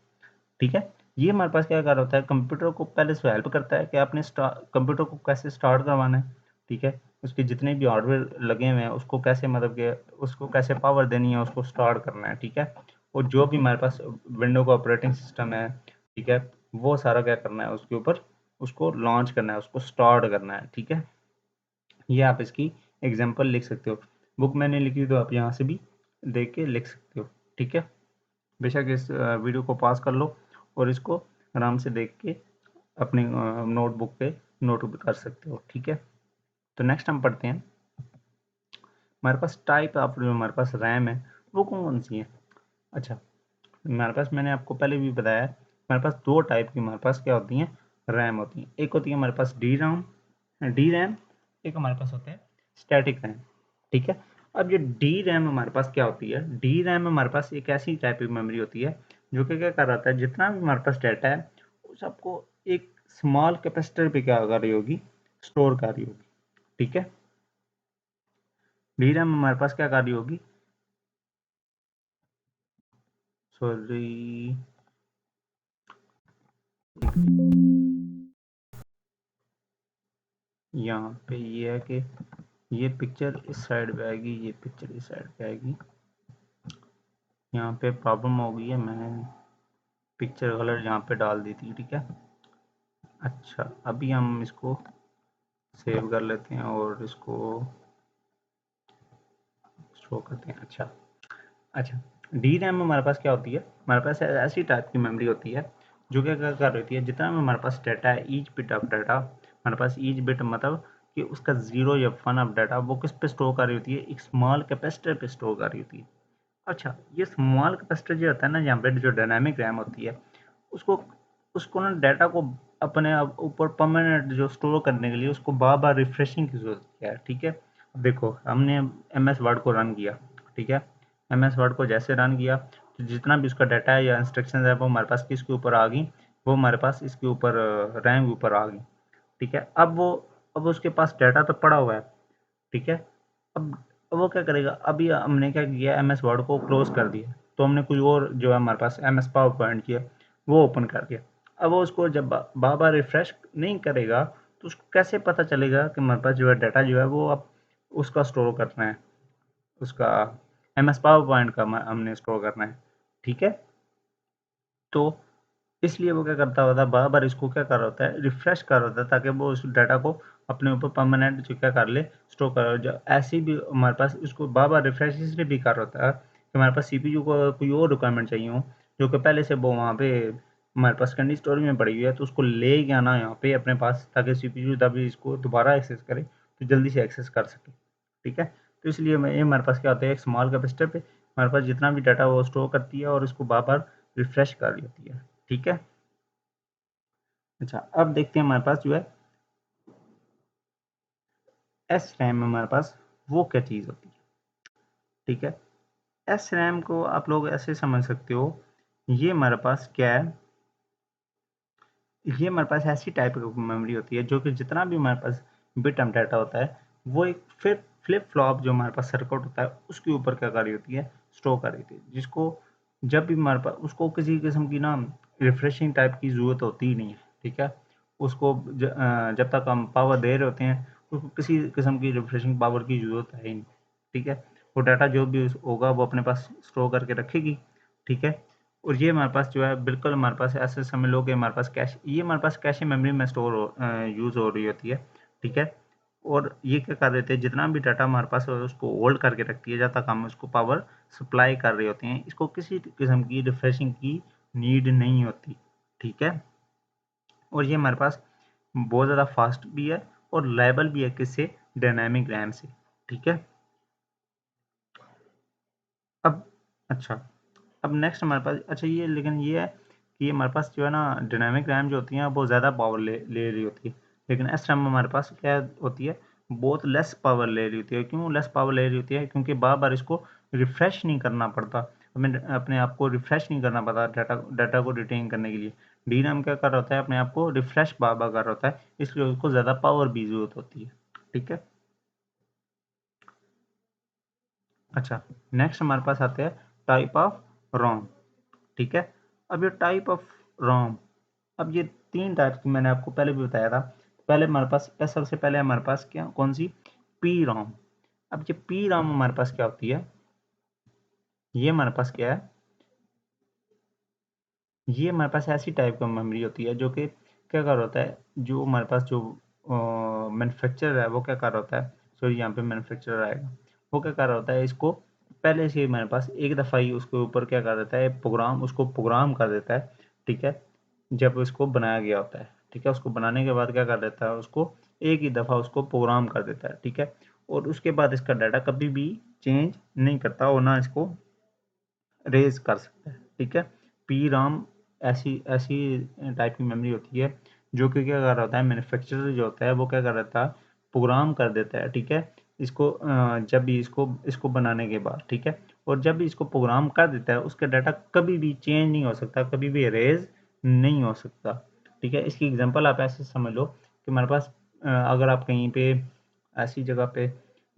A: ठीक है। ये हमारे पास क्या कर रहा होता है, कंप्यूटर को पहले से हेल्प करता है कि आपने कंप्यूटर को कैसे स्टार्ट करवाना है, ठीक है। उसके जितने भी हार्डवेयर लगे हुए हैं उसको कैसे, मतलब कि उसको कैसे पावर देनी है, उसको स्टार्ट करना है, ठीक है। और जो भी हमारे पास विंडो का ऑपरेटिंग सिस्टम है, ठीक है, वो सारा क्या करना है उसके ऊपर, उसको लॉन्च करना है, उसको स्टार्ट करना है, ठीक है। ये आप इसकी एग्जांपल लिख सकते हो, बुक मैंने लिखी तो आप यहाँ से भी देख के लिख सकते हो, ठीक है। बेशक इस वीडियो को पास कर लो और इसको आराम से देख के अपनी नोटबुक पे नोट कर सकते हो, ठीक है। तो नेक्स्ट हम पढ़ते हैं, हमारे पास टाइप ऑफ जो हमारे पास रैम है वो कौन कौन सी है। अच्छा, हमारे पास मैंने आपको पहले भी बताया है, हमारे पास दो टाइप की हमारे पास क्या होती हैं, रैम होती हैं। एक होती है हमारे पास डी रैम, एक हमारे पास होता है स्टैटिक रैम, ठीक है। अब ये डी रैम हमारे पास क्या होती है, डी रैम हमारे पास एक ऐसी टाइप की मेमोरी होती है जो कि क्या कर रहा है, जितना भी हमारे पास डाटा है उस सबको एक स्मॉल कैपेसिटर पे क्या कर रही होगी, स्टोर कर रही होगी, ठीक है। डी रैम हमारे पास क्या कर रही होगी, सॉरी, यहाँ पे ये है कि ये पिक्चर इस साइड पे आएगी, ये पिक्चर इस साइड पे आएगी, यहाँ पे प्रॉब्लम हो गई है, मैंने पिक्चर कलर यहाँ पे डाल दी थी, ठीक है। अच्छा, अभी हम इसको सेव कर लेते हैं और इसको शो करते हैं। अच्छा, अच्छा, डी रैम हमारे पास क्या होती है, हमारे पास ऐसी टाइप की मेमोरी होती है जो क्या क्या कर रही होती है, जितना भी हमारे पास डाटा है, ईच बिट ऑफ डाटा हमारे पास, ईच बिट मतलब कि उसका जीरो या वन ऑफ डाटा वो किस पे स्टोर कर रही होती है, एक स्मॉल कैपेसिटर पे स्टोर कर रही होती है। अच्छा, ये स्मॉल कैपेसिटर जो होता है ना, यहाँ पे जो डायनामिक रैम होती है उसको उसको ना डाटा को अपने ऊपर परमानेंट जो स्टोर करने के लिए उसको बार बार रिफ्रेशिंग की जरूरत है, ठीक है। अब देखो, हमने एम एस वर्ड को रन किया, ठीक है, एम एस वर्ड को जैसे रन किया तो जितना भी उसका डाटा है या इंस्ट्रक्शन है वो हमारे पास किसके ऊपर आ गई, वो हमारे पास इसके ऊपर रैम के ऊपर आ गई, ठीक है। अब उसके पास डाटा तो पड़ा हुआ है, ठीक है। अब वो क्या करेगा, अभी हमने क्या किया, एम एस वर्ड को क्लोज कर दिया, तो हमने कुछ और जो है हमारे पास एम एस पावर पॉइंट किया वो ओपन कर दिया। अब वो उसको जब बार बार रिफ्रेश नहीं करेगा तो उसको कैसे पता चलेगा कि हमारे पास जो है डाटा जो है वो अब उसका स्टोर करना है, उसका एम एस पावर पॉइंट का हमने स्टोर करना है, ठीक है। तो इसलिए वो क्या करता होता है, बार बार इसको क्या कर रहा होता है, रिफ्रेश कर रहा होता है, ताकि वो उस डाटा को अपने ऊपर परमानेंट जो क्या कर ले, स्टोर कर, जो ऐसे भी हमारे पास इसको बार बार रिफ्रेश इसलिए भी कर रहा होता है कि हमारे पास सीपीयू को कोई और रिक्वायरमेंट चाहिए हो, जो कि पहले से वो वहाँ पे हमारे पास कंडी स्टोरेज में पड़ी हुई है, तो उसको ले के आना यहाँ पे अपने पास, ताकि सीपीयू तभी इसको दोबारा एक्सेस करे तो जल्दी से एक्सेस कर सके, ठीक है। तो इसलिए मैं ये हमारे पास क्या होता है, एक स्मॉल कैपेसिटर पे हमारे पास जितना भी डाटा वो स्टोर करती है और इसको बार बार रिफ्रेश कर रही होती है, ठीक है। अच्छा, अब देखते हैं हमारे पास जो है एस रैम में हमारे पास वो क्या चीज़ होती है, ठीक है। एस रैम को आप लोग ऐसे समझ सकते हो, ये हमारे पास क्या है, ये हमारे पास ऐसी टाइप की मेमोरी होती है जो कि जितना भी हमारे पास बिट एंड डाटा होता है वो एक फ्लिप फ्लॉप जो हमारे पास सर्किट होता है उसके ऊपर क्या कर रही होती है, स्टोर कर रही थी, जिसको जब भी हमारे पास उसको किसी किस्म की ना रिफ्रेशिंग टाइप की ज़रूरत होती ही नहीं है। ठीक है, उसको जब तक हम पावर दे रहे होते हैं उसको किसी किस्म की रिफ्रेशिंग पावर की ज़रूरत है ही नहीं। ठीक है, वो डाटा जो भी होगा वो अपने पास स्टोर करके रखेगी। ठीक है, और ये हमारे पास जो है बिल्कुल हमारे पास ऐसे समझ लो कि हमारे पास कैश, ये हमारे पास कैश मेमोरी में स्टोर यूज़ हो रही होती है। ठीक है, और ये क्या कर देते हैं, जितना भी डाटा हमारे पास है उसको होल्ड करके रखती है जब तक हम उसको पावर सप्लाई कर रहे होते हैं। इसको किसी किस्म की रिफ्रेशिंग की नीड नहीं होती। ठीक है, और ये हमारे पास बहुत ज़्यादा फास्ट भी है और रिलायबल भी है, किससे, डायनामिक रैम से। ठीक है, अब अच्छा, अब नेक्स्ट हमारे पास अच्छा ये, लेकिन ये है कि ये हमारे पास जो है ना डायनामिक रैम जो होती है वो ज़्यादा पावर ले रही होती है, लेकिन एस रैम हमारे पास क्या होती है, बहुत लेस पावर ले रही होती है। क्यों लेस पावर ले रही होती है, क्योंकि बार बार इसको रिफ्रेश नहीं करना पड़ता, हमें अपने आप को रिफ्रेश नहीं करना पड़ता डाटा डाटा को रिटेन करने के लिए। डी रैम क्या कर रहा होता है, अपने आप को रिफ्रेश बार बार कर रहा होता है, इसलिए उसको ज़्यादा पावर भी जरूरत होती है। ठीक है, अच्छा, नेक्स्ट हमारे पास आते हैं टाइप ऑफ रोम। ठीक है, अब ये टाइप ऑफ रोम, अब ये तीन टाइप की मैंने आपको पहले भी बताया था। पहले हमारे पास सबसे पहले हमारे पास क्या, कौन सी, पी रोम। अब ये पी रोम हमारे पास क्या होती है, ये हमारे पास क्या है, ये हमारे पास ऐसी टाइप का मेमोरी होती है जो कि क्या कर होता है, जो हमारे पास जो मैन्युफैक्चरर है वो क्या कर रहा होता है, सॉरी यहाँ पे मैन्युफैक्चरर आएगा, वो क्या कर रहा होता है, इसको पहले से हमारे पास एक दफ़ा ही उसके ऊपर क्या कर देता है, प्रोग्राम, उसको प्रोग्राम कर देता है। ठीक है, जब उसको बनाया गया होता है। ठीक है, उसको बनाने के बाद क्या कर देता है, उसको एक ही दफ़ा उसको प्रोग्राम कर देता है। ठीक है, और उसके बाद इसका डाटा कभी भी चेंज नहीं करता और ना इसको रेज कर सकता है। ठीक है, पी राम ऐसी ऐसी टाइप की मेमोरी होती है जो कि क्या कर रहा होता है, मैन्युफैक्चरर जो होता है वो क्या कर रहा था, प्रोग्राम कर देता है। ठीक है, इसको जब भी इसको इसको बनाने के बाद, ठीक है, और जब भी इसको प्रोग्राम कर देता है उसका डाटा कभी भी चेंज नहीं हो सकता, कभी भी रेज नहीं हो सकता। ठीक है, इसकी एग्जांपल आप ऐसे समझ लो कि हमारे पास अगर आप कहीं पे ऐसी जगह पे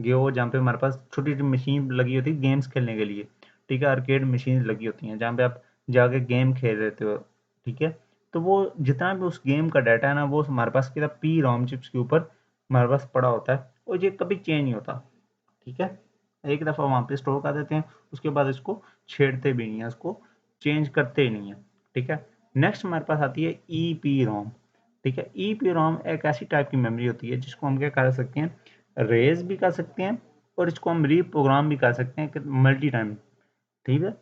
A: गए हो जहाँ पे हमारे पास छोटी छोटी मशीन लगी होती है गेम्स खेलने के लिए। ठीक है, आर्केड मशीन लगी होती हैं जहाँ पे आप जाके गेम खेल रहे हो। ठीक है, तो वो जितना भी उस गेम का डाटा है ना वो हमारे पास क्या पी रोम चिप्स के ऊपर हमारे पास पड़ा होता है और ये कभी चेंज नहीं होता। ठीक है, एक दफ़ा वहाँ पे स्टोर कर देते हैं, उसके बाद इसको छेड़ते भी नहीं है, उसको चेंज करते ही नहीं है। ठीक है, नेक्स्ट हमारे पास आती है ई पी रोम। ठीक है, ई पी रोम एक ऐसी टाइप की मेमोरी होती है जिसको हम क्या कर सकते हैं, रेज भी कर सकते हैं और इसको हम रीप्रोग्राम भी कर सकते हैं मल्टी टाइम। ठीक है,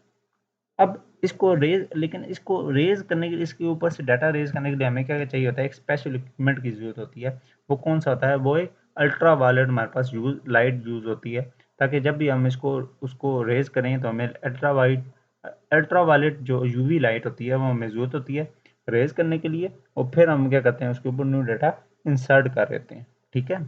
A: अब इसको रेज, लेकिन इसको रेज करने के लिए, इसके ऊपर से डाटा रेज करने के लिए हमें क्या क्या चाहिए होता है, एक स्पेशल इक्विपमेंट की ज़रूरत होती है। वो कौन सा होता है, वो एक अल्ट्रा वायलेट हमारे पास यूज लाइट यूज़ होती है, ताकि जब भी हम इसको उसको रेज करें तो हमें अल्ट्रा वायलेट जो यूवी लाइट होती है वो हमें ज़रूरत होती है रेज करने के लिए, और फिर हम क्या करते हैं उसके ऊपर न्यू डाटा इंसर्ट कर देते हैं। ठीक है,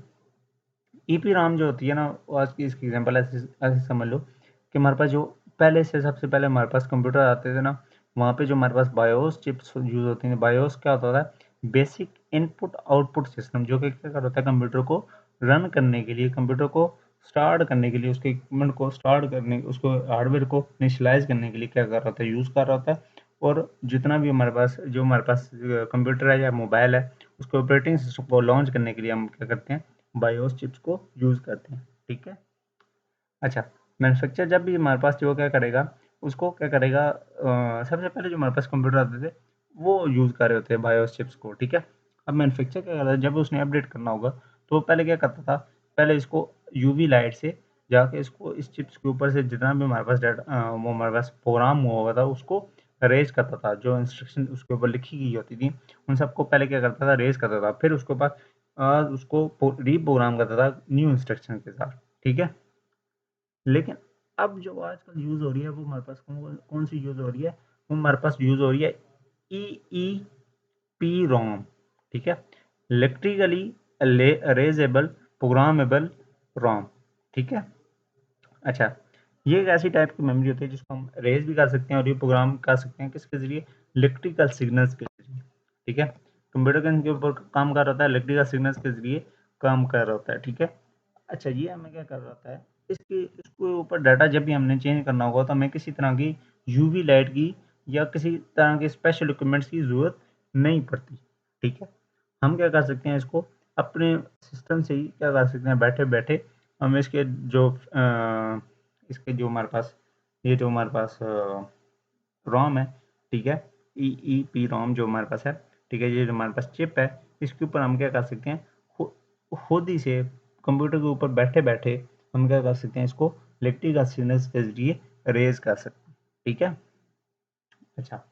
A: ईपी राम जो होती है ना, वो आज की इसकी एग्जांपल ऐसे ऐसे समझ लो कि हमारे पास जो पहले से सबसे पहले हमारे पास कंप्यूटर आते थे ना, वहाँ पे जो हमारे पास बायोस चिप्स यूज़ होती हैं। बायोस क्या होता है, बेसिक इनपुट आउटपुट सिस्टम, जो कि क्या कर होता है कंप्यूटर को रन करने के लिए, कंप्यूटर को स्टार्ट करने के लिए, उसके इक्विपमेंट को स्टार्ट करने, उसको हार्डवेयर को इनिशियलाइज करने के लिए क्या कर रहा होता है, यूज़ कर रहा होता है। और जितना भी हमारे पास जो हमारे पास कंप्यूटर है या मोबाइल है, उसको ऑपरेटिंग सिस्टम को लॉन्च करने के लिए हम क्या करते हैं, बायोस चिप्स को यूज़ करते हैं। ठीक है, अच्छा, मैन्युफैक्चर जब भी हमारे पास जो क्या करेगा, उसको क्या करेगा, सबसे पहले जो हमारे पास कंप्यूटर आते थे वो यूज़ कर रहे होते हैं बायोस चिप्स को। ठीक है, अब मैन्युफैक्चर क्या करता है, जब उसने अपडेट करना होगा तो वो पहले क्या करता था, पहले इसको यूवी लाइट से जाके इसको इस चिप्स के ऊपर से जितना भी हमारे पास डाटा वो हमारे पास प्रोग्राम हुआ हुआ था उसको रेज करता था, जो इंस्ट्रक्शन उसके ऊपर लिखी गई होती थी उन सबको पहले क्या करता था, रेज करता था, फिर उसके बाद उसको रीप्रोग्राम करता था न्यू इंस्ट्रक्शन के साथ। ठीक है, लेकिन अब जो आजकल यूज़ हो रही है वो हमारे पास कौन सी यूज़ हो रही है, वो हमारे पास यूज़ हो रही है ई ई पी रोम। ठीक है, इलेक्ट्रिकली रेजेबल प्रोग्रामेबल रोम। ठीक है, अच्छा, ये एक ऐसी टाइप की मेमोरी होती है जिसको हम रेज भी कर सकते हैं और ये प्रोग्राम कर सकते हैं किसके जरिए, इलेक्ट्रिकल सिग्नल्स के जरिए। ठीक है, कंप्यूटर के ऊपर काम कर रहा होता है, इलेक्ट्रिकल सिग्नल्स के जरिए काम कर रहा होता है, ठीक है। अच्छा, ये हमें क्या कर रहा होता है, इसके ऊपर डाटा जब भी हमने चेंज करना होगा तो हमें किसी तरह की यूवी लाइट की या किसी तरह के स्पेशल इक्विपमेंट्स की ज़रूरत नहीं पड़ती, ठीक है। हम क्या कर सकते हैं, इसको अपने सिस्टम से ही क्या कर सकते हैं, बैठे बैठे हम इसके जो हमारे पास ये जो हमारे पास रोम है, ठीक है, ई पी रोम जो हमारे पास है, ठीक है, ये जो हमारे पास चिप है, इसके ऊपर हम क्या कर सकते हैं, खुद ही से कंप्यूटर के ऊपर बैठे बैठे हम क्या कर सकते हैं, इसको इलेक्ट्रिकल सिग्नल्स के जरिए रेज कर सकते हैं, ठीक है। अच्छा,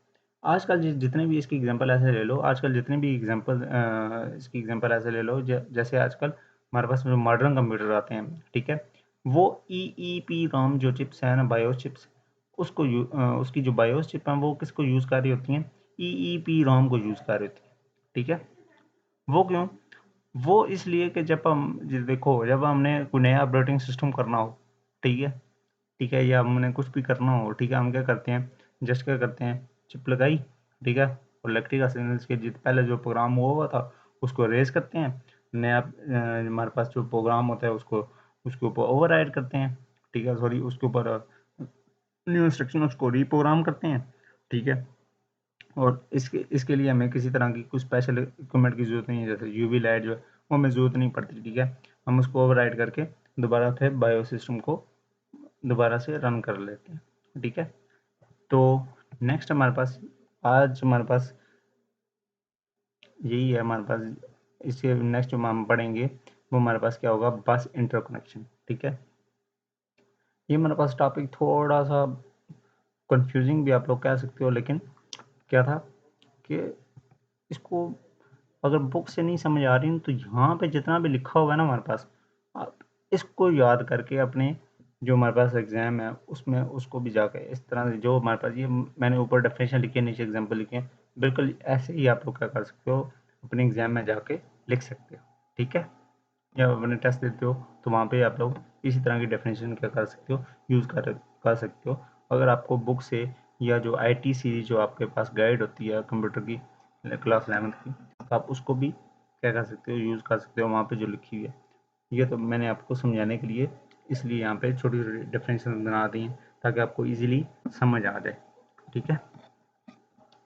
A: आजकल जितने भी इसकी एग्जांपल ऐसे ले लो, आजकल जितने भी इसकी एग्जांपल ऐसे ले लो, जैसे आजकल हमारे पास जो मॉडर्न कंप्यूटर आते हैं, ठीक है, वो ई पी रोम जो चिप्स हैं ना, बायोस चिप्स, उसकी जो बायोस चिप है वो किसको यूज़ कर रही होती हैं, ई पी रोम को यूज़ कर रही होती है, ठीक है। वो क्यों? वो इसलिए कि देखो, जब हमने कोई नया ऑपरेटिंग सिस्टम करना हो, ठीक है, ठीक है, या हमने कुछ भी करना हो, ठीक है, हम क्या करते हैं, जस्ट क्या करते हैं, चिप लगाई, ठीक है, और इलेक्ट्रिकल सिग्नल्स के पहले जो प्रोग्राम हुआ हुआ था उसको रेज करते हैं, नया हमारे पास जो प्रोग्राम होता है उसको उसके ऊपर ओवर करते हैं, ठीक है, सॉरी, उसके ऊपर न्यू इंस्ट्रक्शन उसको रीप्रोग्राम करते हैं, ठीक है। और इसके लिए हमें किसी तरह की कुछ स्पेशल इक्विपमेंट की ज़रूरत नहीं है, जैसे यूवी लाइट जो है वो हमें ज़रूरत नहीं पड़ती, ठीक है। हम उसको ओवरराइड करके दोबारा फिर बायो सिस्टम को दोबारा से रन कर लेते हैं, ठीक है। तो नेक्स्ट हमारे पास आज हमारे पास यही है, हमारे पास इसके नेक्स्ट जो हम पढ़ेंगे वो हमारे पास क्या होगा, बस इंटरकनेक्शन, ठीक है। ये हमारे पास टॉपिक थोड़ा सा कंफ्यूजिंग भी आप लोग कह सकते हो, लेकिन क्या था कि इसको अगर बुक से नहीं समझ आ रही तो यहाँ पे जितना भी लिखा होगा ना हमारे पास, आप इसको याद करके अपने जो हमारे पास एग्जाम है उसमें उसको भी जाके इस तरह से जो हमारे पास ये मैंने ऊपर डेफिनेशन लिखी है, नीचे एग्जाम्पल लिखे हैं, बिल्कुल ऐसे ही आप लोग क्या कर सकते हो, अपने एग्जाम में जाके लिख सकते हो, ठीक है। या अपने टेस्ट देते हो तो वहाँ पे आप लोग इसी तरह की डेफिनेशन क्या कर सकते हो, यूज़ कर सकते हो। अगर आपको बुक से या जो IT सीरीज जो आपके पास गाइड होती है कंप्यूटर की क्लास 11th की, तो आप उसको भी क्या कर सकते हो, यूज़ कर सकते हो, वहाँ पे जो लिखी हुई है। ये तो मैंने आपको समझाने के लिए इसलिए यहाँ पे छोटी छोटी डेफिनेशन बना दी हैं ताकि आपको ईजिली समझ आ जाए, ठीक है।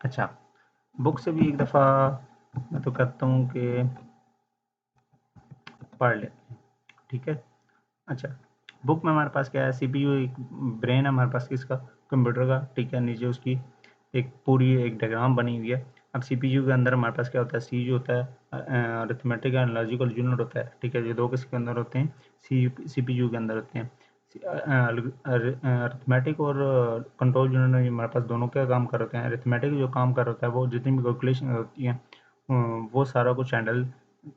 A: अच्छा, बुक से भी एक दफ़ा मैं तो कहता हूँ कि पढ़ लेते हैं, ठीक है। अच्छा, बुक में हमारे पास क्या है, CPU एक ब्रेन है हमारे पास किसका, कंप्यूटर का, ठीक है। नीचे उसकी एक पूरी एक डायग्राम बनी हुई है। अब CPU के अंदर हमारे पास क्या होता है, सी जो होता है अरिथमेटिक एंड लॉजिकल यूनिट होता है, ठीक है। ये दो किसके अंदर होते हैं, CPU के अंदर होते हैं। अरिथमेटिक और कंट्रोल यूनिट हमारे पास दोनों क्या काम कर होते हैं। अरिथमेटिक जो काम कर होता है वो जितनी भी कैलकुलेशन होती है वो सारा कुछ हैंडल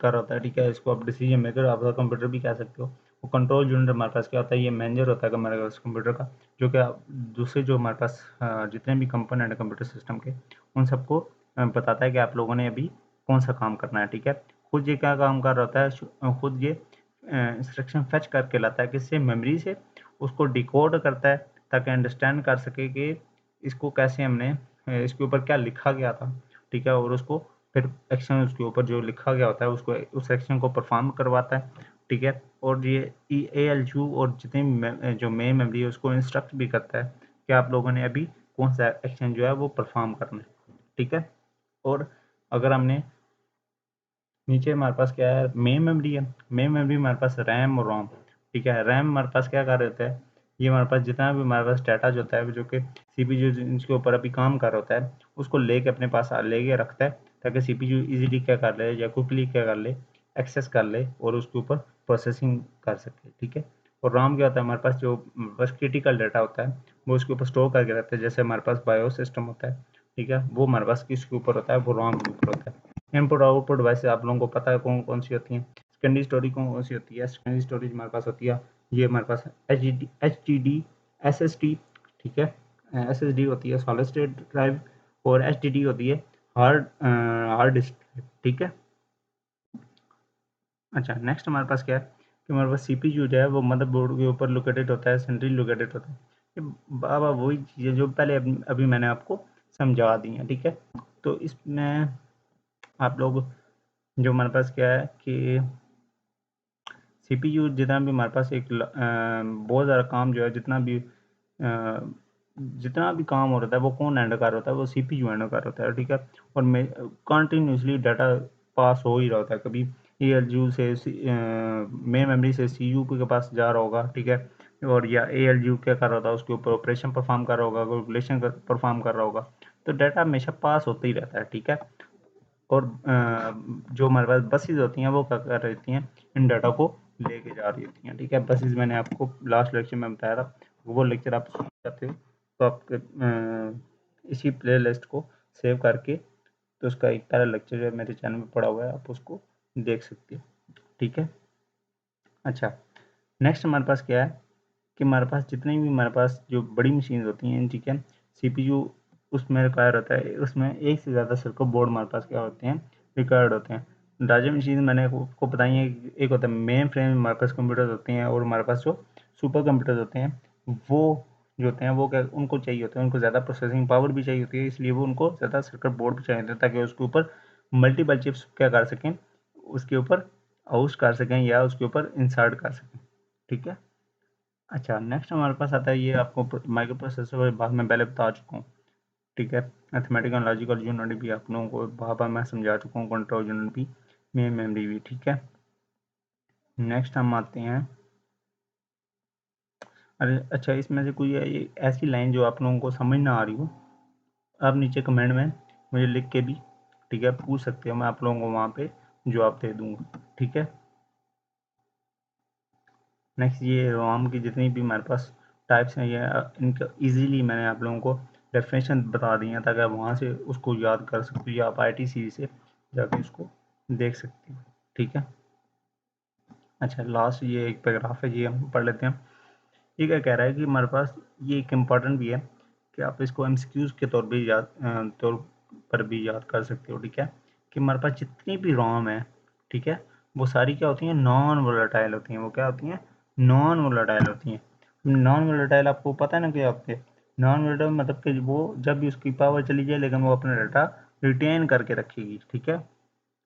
A: कर होता है, ठीक है। इसको आप डिसीजन मेकर आप कंप्यूटर भी कह सकते हो। वो कंट्रोल यूनिट हमारे पास क्या होता है, ये मैनेजर होता है हमारे पास कंप्यूटर का, जो कि दूसरे जो हमारे पास जितने भी कंपोनेंट है कंप्यूटर सिस्टम के, उन सबको बताता है कि आप लोगों ने अभी कौन सा काम करना है, ठीक है। खुद ये क्या काम कर रहा होता है, खुद ये इंस्ट्रक्शन फेच करके लाता है किससे, मेमोरी से, उसको डिकोड करता है ताकि अंडरस्टैंड कर सके कि इसको कैसे हमने इसके ऊपर क्या लिखा गया था, ठीक है। और उसको फिर एक्शन उसके ऊपर जो लिखा गया होता है उसको उस एक्शन को परफॉर्म करवाता है, ठीक है। और ये ALU और जितनी जो मेन मेमोरी है उसको इंस्ट्रक्ट भी करता है कि आप लोगों ने अभी कौन सा एक्शन जो है वो परफॉर्म करना है, ठीक है। और अगर हमने नीचे हमारे पास क्या है, मेन मेमोरी है, मेन मेमोरी हमारे पास रैम और रोम, ठीक है। रैम हमारे पास क्या कर रहे हैं, ये हमारे पास जितना भी हमारे पास डाटा जो होता है जो कि CPU इसके ऊपर अभी काम कर रहा होता है उसको लेके अपने पास लेके रखता है ताकि CPU इजीली क्या कर ले या क्विकली क्या कर ले, एक्सेस कर ले और उसके ऊपर प्रोसेसिंग कर सके, ठीक है। और रैम क्या होता है, हमारे पास जो बस क्रिटिकल डाटा होता है वो उसके ऊपर स्टोर करके रखता है, जैसे हमारे पास बायो सिस्टम होता है, ठीक है, वो हमारे पास किसके ऊपर होता है, वो रैम के ऊपर होता है। इनपुट आउटपुट वैसे आप लोगों को पता है कौन कौन सी होती हैं, सेकेंडरी स्टोरेज कौन कौन सी होती है, सेकेंडरी स्टोरेज हमारे पास होती है, ये हमारे पास HDD SSD, ठीक है। SSD होती है सॉलिड स्टेट ड्राइव और HDD होती है हार्ड डिस्क, ठीक है। अच्छा, नेक्स्ट हमारे पास क्या है कि हमारे पास CPU जो है वो मदरबोर्ड के ऊपर लोकेटेड होता है, सेंट्रली लोकेटेड होता है। ये बाबा वही चीज़ें जो पहले अभी मैंने आपको समझा दी हैं, ठीक है। तो इसमें आप लोग जो हमारे पास क्या है कि CPU जितना भी हमारे पास बहुत ज़्यादा काम जो है, जितना भी काम हो रहा है वो कौन हैंडल कर रहा है, वो CPU हैंडल कर रहा है, ठीक है। और कंटिन्यूसली डाटा पास हो ही रहा होता है, कभी ALU से मेन मेमोरी से CUP के पास जा रहा होगा, ठीक है। और या ALU क्या कर रहा होता है, उसके ऊपर ऑपरेशन परफॉर्म कर रहा होगा, कैलकुलेशन परफॉर्म कर रहा होगा, तो डाटा हमेशा पास होता ही रहता है, ठीक है। और जो हमारे पास बसेज होती हैं वो क्या कर रहती हैं, इन डाटा को लेके जा रही होती हैं, ठीक है। बसेज मैंने आपको लास्ट लेक्चर में बताया था, वो लेक्चर आप सुन सकते हो, तो आप इसी प्ले लिस्ट को सेव करके, तो उसका एक पहला लेक्चर जो है मेरे चैनल में पड़ा हुआ है, आप उसको देख सकते हो, ठीक है। अच्छा, नेक्स्ट हमारे पास क्या है कि हमारे पास जितनी भी हमारे पास जो बड़ी मशीन होती हैं, ठीक है, CPU उसमें रिक्वायर होता है, उसमें एक से ज़्यादा सर्किट बोर्ड हमारे पास क्या होते हैं, रिक्वायर्ड होते हैं। larger मशीन मैंने आपको बताई है, एक होता है मेन फ्रेम, हमारे पास कंप्यूटर होते हैं, और हमारे पास जो सुपर कंप्यूटर होते हैं, वो जो होते हैं वो क्या उनको चाहिए होता है, उनको ज़्यादा प्रोसेसिंग पावर भी चाहिए होती है, इसलिए वो उनको ज़्यादा सर्किट बोर्ड भी चाहिए होता है, ताकि उसके ऊपर मल्टीपल चिप्स क्या कर सकें, उसके ऊपर हाउस कर सकें या उसके ऊपर इंसर्ट कर सकें, ठीक है। अच्छा, नेक्स्ट हमारे पास आता है, ये आपको माइक्रो प्रोसेसर के बाद में पहले बता चुका हूँ, ठीक है। मैथमेटिकल लॉजिकल यूनिट भी आप लोगों को बार बार मैं समझा चुका हूँ, कंट्रोल यूनिट भी, मेन मेमोरी भी, ठीक है। नेक्स्ट हम आते हैं, अरे अच्छा, इसमें से कोई ऐसी लाइन जो आप लोगों को समझ ना आ रही हो, आप नीचे कमेंट में मुझे लिख के भी, ठीक है, पूछ सकते हो, मैं आप लोगों को वहाँ पे जवाब दे दूँगा, ठीक है। नेक्स्ट, ये रोम की जितनी भी हमारे पास टाइप्स हैं, ये इनका इजीली मैंने आप लोगों को डेफिनेशन बता दी है, ताकि आप वहाँ से उसको याद कर सकते हो, या आप ITC से जाके उसको देख सकते हो, ठीक है। अच्छा, लास्ट ये एक पैराग्राफ है, ये हम पढ़ लेते हैं। ये क्या कह रहा है कि हमारे पास ये एक इम्पॉर्टेंट भी है कि आप इसको MCQs के तौर पर भी याद कर सकते हो, ठीक है। कि हमारे पास जितनी भी रोम है, ठीक है, वो सारी क्या होती हैं, नॉन वोलेटाइल होती हैं। वो क्या होती हैं, नॉन वोलेटाइल होती हैं। नॉन वोलेटाइल आपको पता है ना क्या होते हैं। नॉन वोलेटाइल मतलब कि वो जब भी उसकी पावर चली जाए, लेकिन वो अपना डाटा रिटेन करके रखेगी, ठीक है।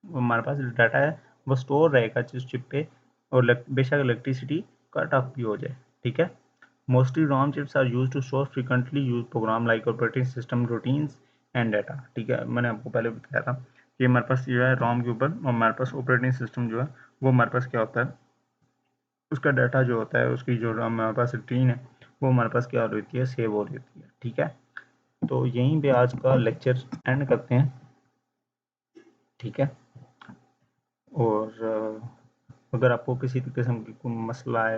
A: हमारे पास डाटा है वो स्टोर रहेगा जिस चिप पे, और बेशक इलेक्ट्रिसिटी कट ऑफ भी हो जाए, ठीक है। Mostly ROM chips are use to store frequently use program like operating system routines and data, ठीक है। मैंने आपको पहले बताया था कि हमारे पास जो है रॉम के ऊपर हमारे पास ऑपरेटिंग सिस्टम जो है वो हमारे पास क्या होता है, उसका डाटा जो होता है, उसकी जो हमारे पास रूटीन है, वो हमारे पास क्या हो रही है, सेव हो रही है, ठीक है। तो यहीं पे आज का लेक्चर एंड करते हैं, ठीक है। और अगर आपको किसी भी किस्म की कोई मसला है